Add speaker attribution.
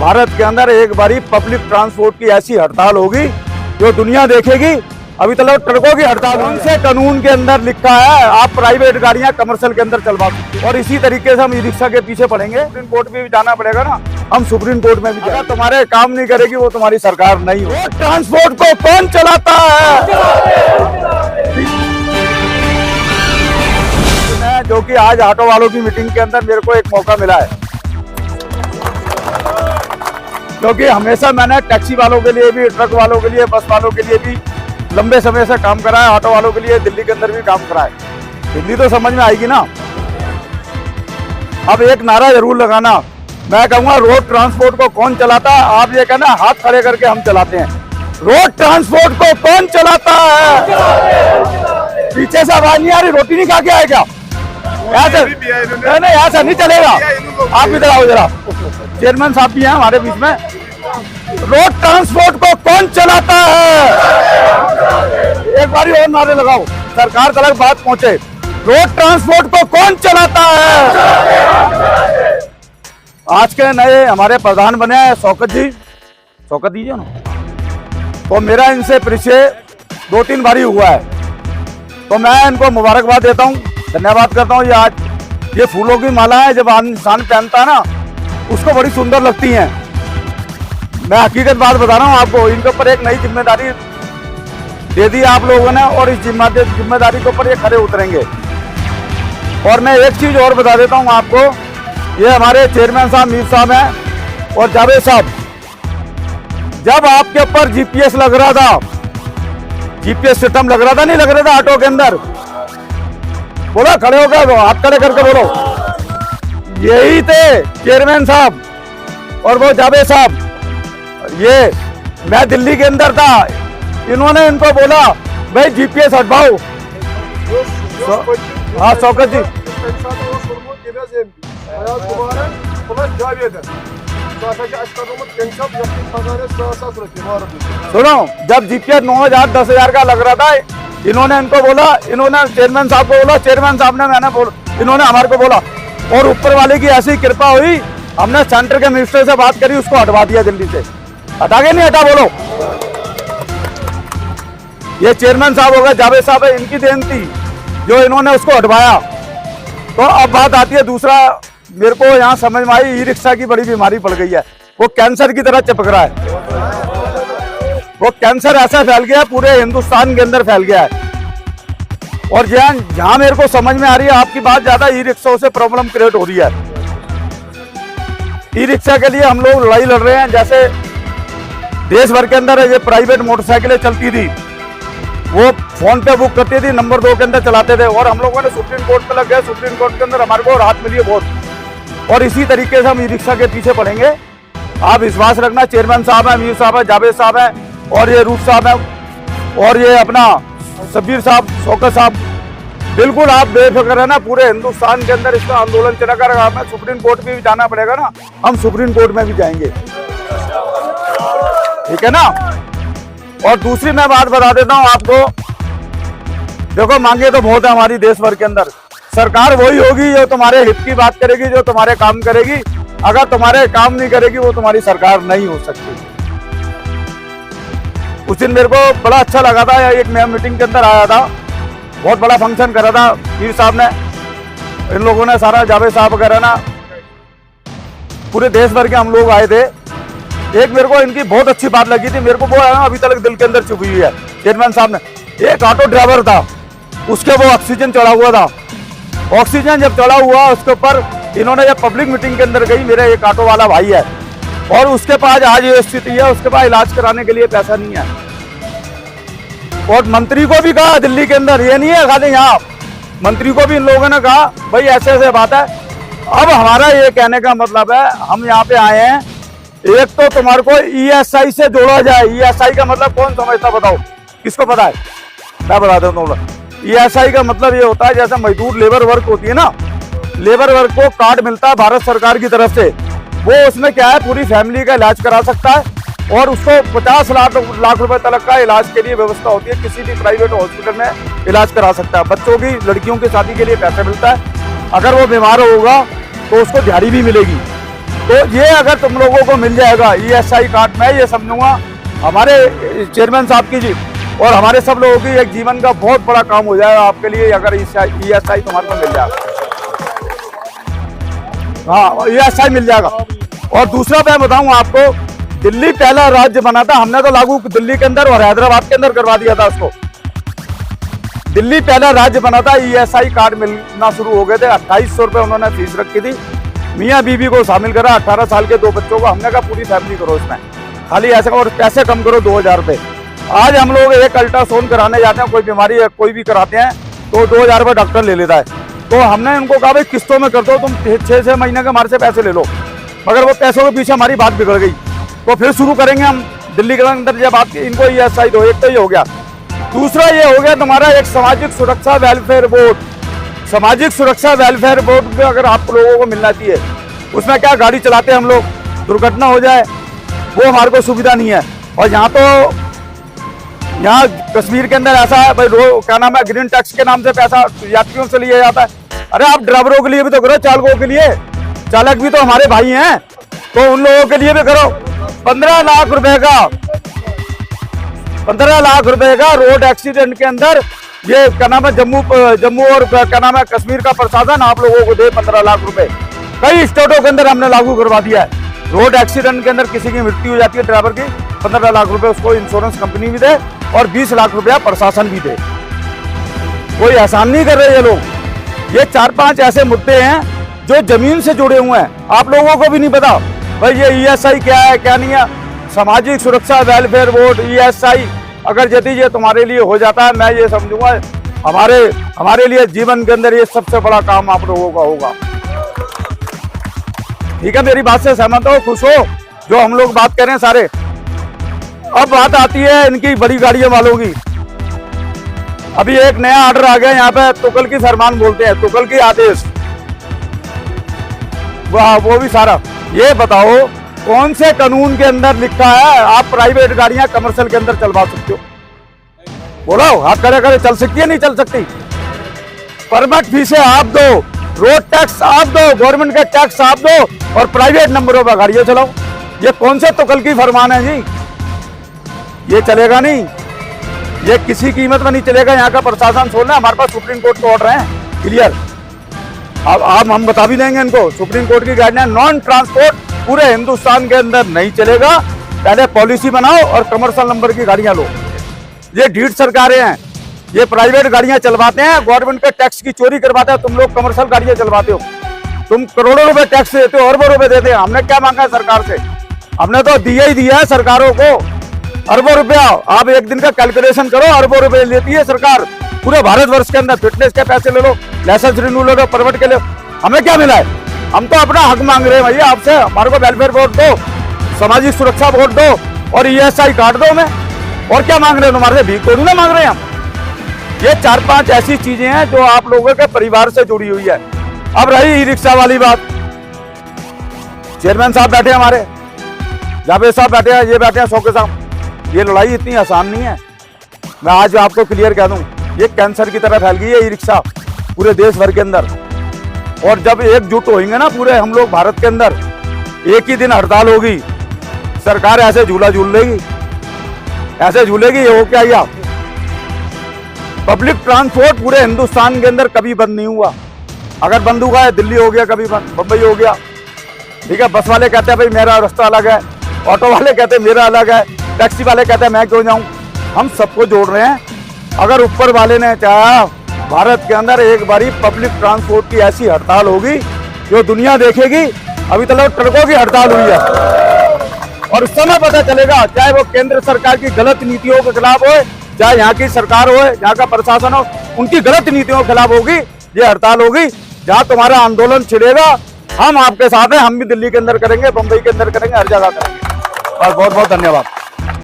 Speaker 1: भारत के अंदर एक बारी पब्लिक ट्रांसपोर्ट की ऐसी हड़ताल होगी जो दुनिया देखेगी। अभी तक ट्रकों की हड़ताल से कानून के अंदर लिखा है आप प्राइवेट गाड़ियां कमर्शियल के अंदर चलवा सकते, और इसी तरीके से हम ई रिक्शा के पीछे पड़ेंगे। सुप्रीम कोर्ट में भी जाना पड़ेगा ना, हम सुप्रीम कोर्ट में भी जाएंगे। तुम्हारे काम नहीं करेगी वो तुम्हारी सरकार नहीं हो। ट्रांसपोर्ट को कौन चलाता है? जो कि आज ऑटो वालों की मीटिंग के अंदर मेरे को एक मौका मिला है, क्योंकि हमेशा मैंने टैक्सी वालों के लिए भी, ट्रक वालों के लिए, बस वालों के लिए भी लंबे समय से काम करा है। ऑटो वालों के लिए दिल्ली के अंदर भी काम करा है। दिल्ली तो समझ में आएगी ना। अब एक नारा जरूर लगाना, मैं कहूँगा रोड ट्रांसपोर्ट को कौन चलाता है? आप ये कहना हाथ खड़े करके हम चलाते हैं। रोड ट्रांसपोर्ट को कौन चलाता है? पीछे से आवाज नहीं आ रही, रोटी नहीं खा के आए क्या? नहीं, ऐसा नहीं चलेगा। आप इधर आओ जरा, चेयरमैन साहब भी हैं हमारे बीच में। रोड ट्रांसपोर्ट को कौन चलाता है? एक बार और नारे लगाओ, सरकार तक बात पहुंचे। रोड ट्रांसपोर्ट को कौन चलाता है? आज के नए हमारे प्रधान बने हैं शौकत जी, शौकत दीजिए ना, तो मेरा इनसे परिचय 2-3 बारी हुआ है, तो मैं इनको मुबारकबाद देता हूँ, धन्यवाद करता हूँ। ये आज ये फूलों की माला है, जब इंसान पहनता है ना उसको बड़ी सुंदर लगती है। मैं हकीकत बात बता रहा हूँ आपको, इनके ऊपर एक नई जिम्मेदारी दे दी आप लोगों ने, और इस जिम्मेदारी के ऊपर ये खरे उतरेंगे। और मैं एक चीज और बता देता हूँ आपको, ये हमारे चेयरमैन साहब मीर साहब हैं और जावेद साहब, जब आपके ऊपर जीपीएस लग रहा था, जीपीएस सिस्टम लग रहा था, नहीं लग रहा था ऑटो के अंदर, बोलो खड़े हो गए, हाथ खड़े करके बोलो, यही थे चेयरमैन साहब और वो जावेद साहब। ये मैं दिल्ली के अंदर था, इन्होंने इनको बोला भाई जीपीएस हटवाओ। हाँ शौकत जी, सुनो, जब जीपीएस 9,000-10,000 का लग रहा था, इन्होंने इनको बोला, इन्होंने चेयरमैन साहब को बोला, चेयरमैन साहब ने मैंने बोला, इन्होंने हमारे को बोला, और ऊपर वाले की ऐसी कृपा हुई, हमने सेंटर के मिनिस्टर से बात करी, उसको हटवा दिया दिल्ली से। हटा के नहीं हटा बोलो? ये चेयरमैन साहब हो गए, जावेद साहब है, इनकी देन थी जो इन्होंने उसको हटवाया। तो अब बात आती है दूसरा, मेरे को यहाँ समझ में आई, ई रिक्शा की बड़ी बीमारी पड़ गई है, वो कैंसर की तरह चिपक रहा है। वो कैंसर ऐसा फैल गया है, पूरे हिंदुस्तान के अंदर फैल गया है। और जहाँ मेरे को समझ में आ रही है, आपकी बात ज्यादा ई रिक्शाओं से प्रॉब्लम क्रिएट हो रही है। ई रिक्शा के लिए हम लोग लड़ाई लड़ रहे हैं। जैसे देश भर के अंदर ये प्राइवेट मोटरसाइकिलें चलती थी, वो फोन पे बुक करती थी, नंबर 2 के अंदर चलाते थे, और हम लोगों ने सुप्रीम कोर्ट पे लग गए। सुप्रीम कोर्ट के अंदर हमारे को राहत मिली है बहुत, और इसी तरीके से हम ई रिक्शा के पीछे पड़ेंगे। आप विश्वास रखना, चेयरमैन साहब हैं, मीर साहब है, जावेद साहब हैं, और ये रूफ साहब हैं, और ये अपना शब्बीर साहब, शौकत साहब, बिल्कुल आप बेफिक्र है ना। पूरे हिंदुस्तान के अंदर इसका आंदोलन चलेगा। अगर हमें सुप्रीम कोर्ट में भी जाना पड़ेगा ना, हम सुप्रीम कोर्ट में भी जाएंगे, ठीक है ना। और दूसरी मैं बात बता देता हूं आपको, देखो मांगे तो बहुत है हमारी देश भर के अंदर, सरकार वही होगी जो तुम्हारे हित की बात करेगी, जो तुम्हारे काम करेगी। अगर तुम्हारे काम नहीं करेगी वो तुम्हारी सरकार नहीं हो सकती। उस दिन मेरे को बड़ा अच्छा लगा था, एक मैं मीटिंग के अंदर आया था, बहुत बड़ा फंक्शन करा था मीर साहब ने, इन लोगों ने सारा, जावेद साहब वगैरह ना, पूरे देश भर के हम लोग आए थे। एक मेरे को इनकी बहुत अच्छी बात लगी थी, मेरे को वो है ना अभी तक दिल के अंदर चुप हुई है। चेयरमैन साहब ने, एक ऑटो ड्राइवर था, उसके वो ऑक्सीजन चढ़ा हुआ था, ऑक्सीजन जब चढ़ा हुआ उसके ऊपर इन्होंने, जब पब्लिक मीटिंग के अंदर गई, मेरे एक ऑटो वाला भाई है और उसके पास आज ये स्थिति है, उसके पास इलाज कराने के लिए पैसा नहीं है। और मंत्री को भी कहा दिल्ली के अंदर, ये नहीं है खाली यहाँ, मंत्री को भी इन लोगों ने कहा भाई ऐसे ऐसे बात है। अब हमारा ये कहने का मतलब है, हम यहाँ पे आए हैं, एक तो तुम्हारे को ईएसआई से जोड़ा जाए। ईएसआई का मतलब कौन समझता बताओ, किसको पता है? मैं बता देता हूँ। ईएसआई का मतलब ये होता है, जैसे मजदूर लेबर वर्क होती है ना, लेबर वर्क को कार्ड मिलता है भारत सरकार की तरफ से, वो उसमें क्या है पूरी फैमिली का इलाज करा सकता है, और उसको 50 लाख रुपए तक का इलाज के लिए व्यवस्था होती है, किसी भी प्राइवेट हॉस्पिटल में इलाज करा सकता है। बच्चों की, लड़कियों की शादी के लिए पैसा मिलता है। अगर वो बीमार होगा तो उसको दिहाड़ी भी मिलेगी। तो ये अगर तुम लोगों को मिल जाएगा ESI कार्ड, मैं ये समझूंगा हमारे चेयरमैन साहब की जी और हमारे सब लोगों की एक जीवन का बहुत बड़ा काम हो जाएगा आपके लिए, अगर ESI तुम्हारे को मिल जाएगा। हाँ, ESI मिल जाएगा। और दूसरा मैं बताऊं आपको, दिल्ली पहला राज्य बना था, हमने तो लागू दिल्ली के अंदर और हैदराबाद के अंदर करवा दिया था उसको। दिल्ली पहला राज्य बना था, ESI कार्ड मिलना शुरू हो गए थे। 2800 रुपये उन्होंने फीस रखी थी। मियाँ बीवी को शामिल करा, 18 साल के 2 बच्चों को। हमने कहा पूरी फैमिली करो इसमें, खाली ऐसे और पैसे कम करो 2000 रुपये। आज हम लोग एक अल्ट्रासाउंड कराने जाते हैं, कोई बीमारी है कोई भी कराते हैं तो 2000 रुपये डॉक्टर ले लेता है। तो हमने इनको कहा भाई किस्तों में कर दो, तुम 6-6 महीने के हमारे से पैसे ले लो। मगर वो पैसों के पीछे हमारी बात बिगड़ गई। तो फिर शुरू करेंगे हम दिल्ली के अंदर जब बात, इनको ESI दो। एक तो ये हो गया। दूसरा ये हो गया तुम्हारा एक सामाजिक सुरक्षा वेलफेयर बोर्ड। सामाजिक सुरक्षा वेलफेयर बोर्ड में अगर आप लोगों को मिलना चाहिए, उसमें क्या गाड़ी चलाते हैं हम लोग, दुर्घटना हो जाए वो हमारे को सुविधा नहीं है। और यहाँ कश्मीर के अंदर ऐसा है भाई, क्या नाम है, ग्रीन टैक्स के नाम से पैसा यात्रियों से लिया जाता है। अरे आप ड्राइवरों के लिए भी तो करो, चालकों के लिए, चालक भी तो हमारे भाई हैं, तो उन लोगों के लिए भी करो। 15 लाख रुपए का रोड एक्सीडेंट के अंदर ये क्या नाम है, जम्मू और क्या नाम है कश्मीर का प्रशासन आप लोगों को दे 15 लाख रुपए। कई स्टेटों के अंदर हमने लागू करवा दिया है। रोड एक्सीडेंट के अंदर किसी की मृत्यु हो जाती है ड्राइवर की, 15 लाख रुपए उसको इंश्योरेंस कंपनी भी दे और 20 लाख रुपया प्रशासन भी दे। कोई एहसान नहीं कर रहे ये लोग। ये 4-5 ऐसे मुद्दे हैं जो जमीन से जुड़े हुए हैं, आप लोगों को भी नहीं पता भाई ये ESI क्या है क्या नहीं है। सामाजिक सुरक्षा वेलफेयर बोर्ड ESI अगर यदि ये तुम्हारे लिए हो जाता है, मैं ये समझूंगा हमारे लिए जीवन के अंदर ये सबसे बड़ा काम आप लोगों का होगा। ठीक है, मेरी बात से सहमत हो, खुश हो जो हम लोग बात कर रहे हैं सारे। अब बात आती है इनकी बड़ी गाड़ियों वालों की। अभी एक नया ऑर्डर आ गया यहाँ पे, तुगल की फरमान बोलते हैं, तुगल की आदेश, वो भी सारा। ये बताओ कौन से कानून के अंदर लिखा है आप प्राइवेट गाड़ियां कमर्शियल के अंदर चलवा सकते हो? बोलो, हाथ खड़े खड़े चल सकती है नहीं चल सकती? परमिट फीसें आप दो, रोड टैक्स आप दो, गवर्नमेंट का टैक्स आप दो और प्राइवेट नंबरों पर गाड़ियां चलाओ। ये कौन से तुगल की फरमान है जी? ये चलेगा नहीं, ये किसी कीमत में नहीं चलेगा। यहाँ का प्रशासन छोड़ना, हमारे पास सुप्रीम कोर्ट के ऑर्डर हैं क्लियर। अब हम बता भी देंगे इनको, सुप्रीम कोर्ट की गाइडलाइन, नॉन ट्रांसपोर्ट पूरे हिंदुस्तान के अंदर नहीं चलेगा। पहले पॉलिसी बनाओ और कमर्शियल नंबर की गाड़ियां लो। ये ढीठ सरकारें हैं, ये प्राइवेट गाड़ियां चलवाते हैं, गवर्नमेंट के टैक्स की चोरी करवाते हैं। तुम लोग कमर्शियल गाड़ियां चलवाते हो, तुम करोड़ों रुपए टैक्स देते हो, अरबों रुपए देते हैं। हमने क्या मांगा है सरकार से? हमने तो दिया ही दिया है सरकारों को, अरबों रुपया। आप एक दिन का कैलकुलेशन करो, अरबों रुपए लेती है सरकार पूरे भारतवर्ष के अंदर। फिटनेस के पैसे ले लो, लाइसेंस रिन्यू ले लो, परमिट के लिए। हमें क्या मिला है? हम तो अपना हक मांग रहे हैं भैया आपसे। हमारे को वेलफेयर बोर्ड दो, सामाजिक सुरक्षा बोर्ड दो और ESI कार्ड दो। हमें और क्या मांग रहे हैं? तुम्हारे से भीख थोड़ी ना मांग रहे हैं हम। ये 4-5 ऐसी चीजें हैं जो आप लोगों के परिवार से जुड़ी हुई है। अब रही ई-रिक्शा वाली बात, चेयरमैन साहब बैठे हमारे, जावेद साहब बैठे हैं, ये बैठे हैं शौके साहब। ये लड़ाई इतनी आसान नहीं है। मैं आज आपको क्लियर कह दूं, ये कैंसर की तरह फैल गई है ई-रिक्शा पूरे देश भर के अंदर। और जब एकजुट होंगे ना पूरे हम लोग भारत के अंदर, एक ही दिन हड़ताल होगी, सरकार ऐसे झूला झूल लेगी, ऐसे झूलेगी। ये हो क्या गया? पब्लिक ट्रांसपोर्ट पूरे हिंदुस्तान के अंदर कभी बंद नहीं हुआ। अगर बंद हुआ है, दिल्ली हो गया, कभी बंबई हो गया। ठीक है, बस वाले कहते हैं भाई मेरा रास्ता अलग है, ऑटो वाले कहते हैं मेरा अलग है, टैक्सी वाले कहते हैं मैं क्यों जाऊं। हम सबको जोड़ रहे हैं। अगर ऊपर वाले ने चाहा, भारत के अंदर एक बारी पब्लिक ट्रांसपोर्ट की ऐसी हड़ताल होगी जो दुनिया देखेगी। अभी तक ट्रकों की हड़ताल हुई है और उस समय पता चलेगा, चाहे वो केंद्र सरकार की गलत नीतियों के खिलाफ हो, चाहे यहाँ की सरकार हो, यहाँ का प्रशासन हो, उनकी गलत नीतियों के खिलाफ होगी ये हड़ताल होगी। जहाँ तुम्हारा आंदोलन छिड़ेगा, हम आपके साथ हैं। हम भी दिल्ली के अंदर करेंगे, बंबई के अंदर करेंगे, हर जगह करेंगे। और बहुत बहुत धन्यवाद।